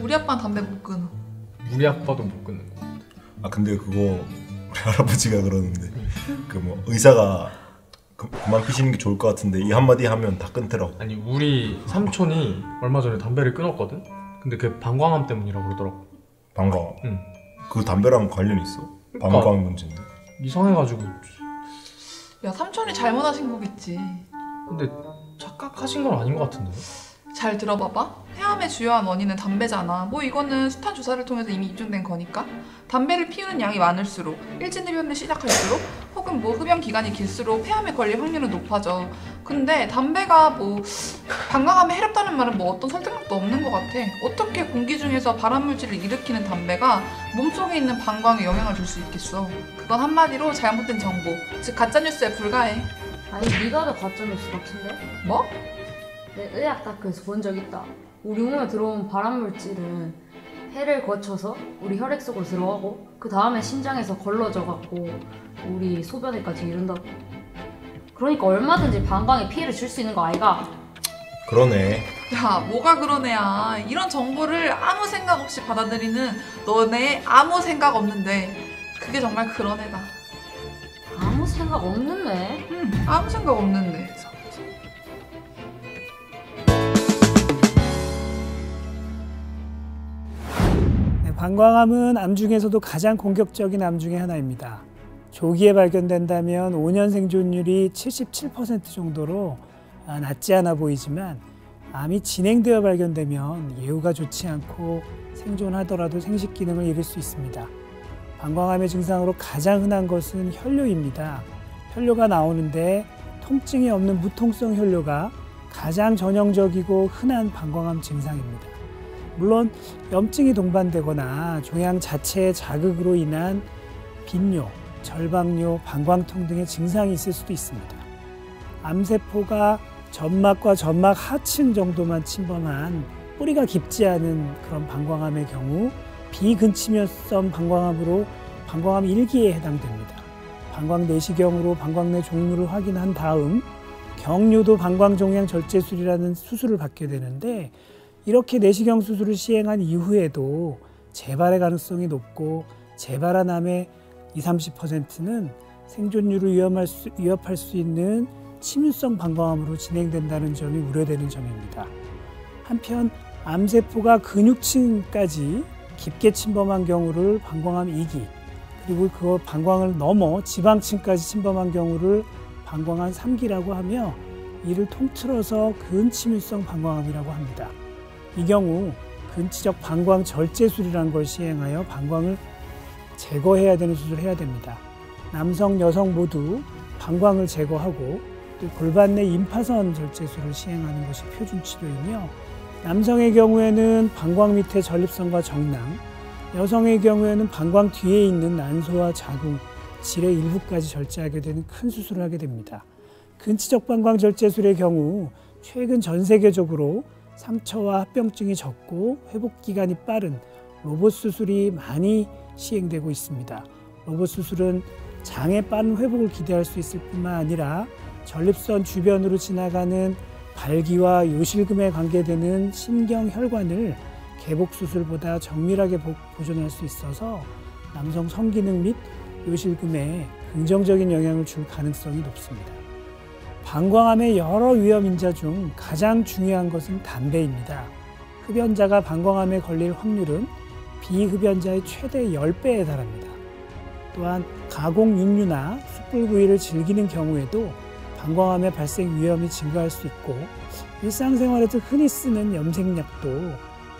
우리 아빠는 담배 못 끊어. 우리 아빠도 못 끊는 거. 아 근데 그거 우리 할아버지가 그러는데 그 뭐 의사가 그만 피시는 게 좋을 것 같은데 이 한마디 하면 다 끊더라고. 아니 우리 삼촌이 얼마 전에 담배를 끊었거든? 근데 그게 방광암 때문이라고 그러더라고. 방광. 응. 그 담배랑 관련이 있어? 그러니까. 방광 문제인데. 이상해가지고. 야, 삼촌이 잘못하신 거겠지. 근데 착각하신 건 아닌 것 같은데? 잘 들어봐봐. 폐암의 주요한 원인은 담배잖아. 뭐 이거는 수탄 조사를 통해서 이미 입증된 거니까. 담배를 피우는 양이 많을수록, 일진 흡연을 시작할수록, 혹은 뭐 흡연 기간이 길수록 폐암에 걸릴 확률은 높아져. 근데 담배가 뭐 방광암에 해롭다는 말은 뭐 어떤 설득력도 없는 것 같아. 어떻게 공기 중에서 발암물질을 일으키는 담배가 몸속에 있는 방광에 영향을 줄 수 있겠어. 그건 한마디로 잘못된 정보, 즉 가짜뉴스에 불과해. 아니 네가 더 가짜뉴스 같은데? 뭐? 내 의학 다큐에서 본 적 있다. 우리 몸에 들어온 발암물질은 폐를 거쳐서 우리 혈액 속으로 들어가고 그 다음에 심장에서 걸러져 갖고 우리 소변에까지 이른다고. 그러니까 얼마든지 방광에 피해를 줄 수 있는 거 아이가? 그러네. 야, 뭐가 그런 애야. 이런 정보를 아무 생각 없이 받아들이는 너네 아무 생각 없는데 그게 정말 그런 애다. 아무 생각 없는 애? 아무 생각 없는데. 방광암은 암 중에서도 가장 공격적인 암 중에 하나입니다. 조기에 발견된다면 5년 생존율이 77% 정도로 낮지 않아 보이지만 암이 진행되어 발견되면 예후가 좋지 않고 생존하더라도 생식 기능을 잃을 수 있습니다. 방광암의 증상으로 가장 흔한 것은 혈뇨입니다. 혈뇨가 나오는데 통증이 없는 무통성 혈뇨가 가장 전형적이고 흔한 방광암 증상입니다. 물론 염증이 동반되거나 종양 자체의 자극으로 인한 빈뇨, 절박뇨, 방광통 등의 증상이 있을 수도 있습니다. 암세포가 점막과 점막 하층 정도만 침범한 뿌리가 깊지 않은 그런 방광암의 경우 비근치면성 방광암으로 방광암 1기에 해당됩니다. 방광 내시경으로 방광 내 종류를 확인한 다음 경유도 방광종양 절제술이라는 수술을 받게 되는데 이렇게 내시경 수술을 시행한 이후에도 재발의 가능성이 높고 재발한 암의 20~30%는 생존율을 위협할 수 있는 침유성 방광암으로 진행된다는 점이 우려되는 점입니다. 한편 암세포가 근육층까지 깊게 침범한 경우를 방광암 2기, 그리고 그 방광을 넘어 지방층까지 침범한 경우를 방광암 3기라고 하며 이를 통틀어서 근침유성 방광암이라고 합니다. 이 경우 근치적 방광 절제술이라는 걸 시행하여 방광을 제거해야 되는 수술을 해야 됩니다. 남성, 여성 모두 방광을 제거하고 또 골반 내 임파선 절제술을 시행하는 것이 표준 치료이며 남성의 경우에는 방광 밑에 전립선과 정낭, 여성의 경우에는 방광 뒤에 있는 난소와 자궁, 질의 일부까지 절제하게 되는 큰 수술을 하게 됩니다. 근치적 방광 절제술의 경우 최근 전 세계적으로 상처와 합병증이 적고 회복 기간이 빠른 로봇 수술이 많이 시행되고 있습니다. 로봇 수술은 장의 빠른 회복을 기대할 수 있을 뿐만 아니라 전립선 주변으로 지나가는 발기와 요실금에 관계되는 신경혈관을 개복 수술보다 정밀하게 보존할 수 있어서 남성 성기능 및 요실금에 긍정적인 영향을 줄 가능성이 높습니다. 방광암의 여러 위험 인자 중 가장 중요한 것은 담배입니다. 흡연자가 방광암에 걸릴 확률은 비흡연자의 최대 10배에 달합니다. 또한 가공 육류나 숯불구이를 즐기는 경우에도 방광암의 발생 위험이 증가할 수 있고 일상생활에서 흔히 쓰는 염색약도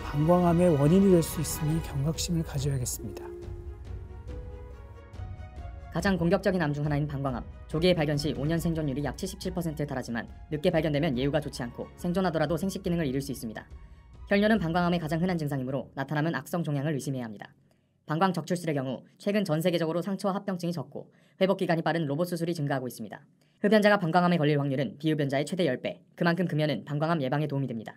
방광암의 원인이 될 수 있으니 경각심을 가져야겠습니다. 가장 공격적인 암 중 하나인 방광암. 조기에 발견 시 5년 생존율이 약 77%에 달하지만 늦게 발견되면 예후가 좋지 않고 생존하더라도 생식 기능을 잃을 수 있습니다. 혈뇨는 방광암의 가장 흔한 증상이므로 나타나면 악성 종양을 의심해야 합니다. 방광 적출술의 경우 최근 전 세계적으로 상처와 합병증이 적고 회복 기간이 빠른 로봇 수술이 증가하고 있습니다. 흡연자가 방광암에 걸릴 확률은 비흡연자의 최대 10배, 그만큼 금연은 방광암 예방에 도움이 됩니다.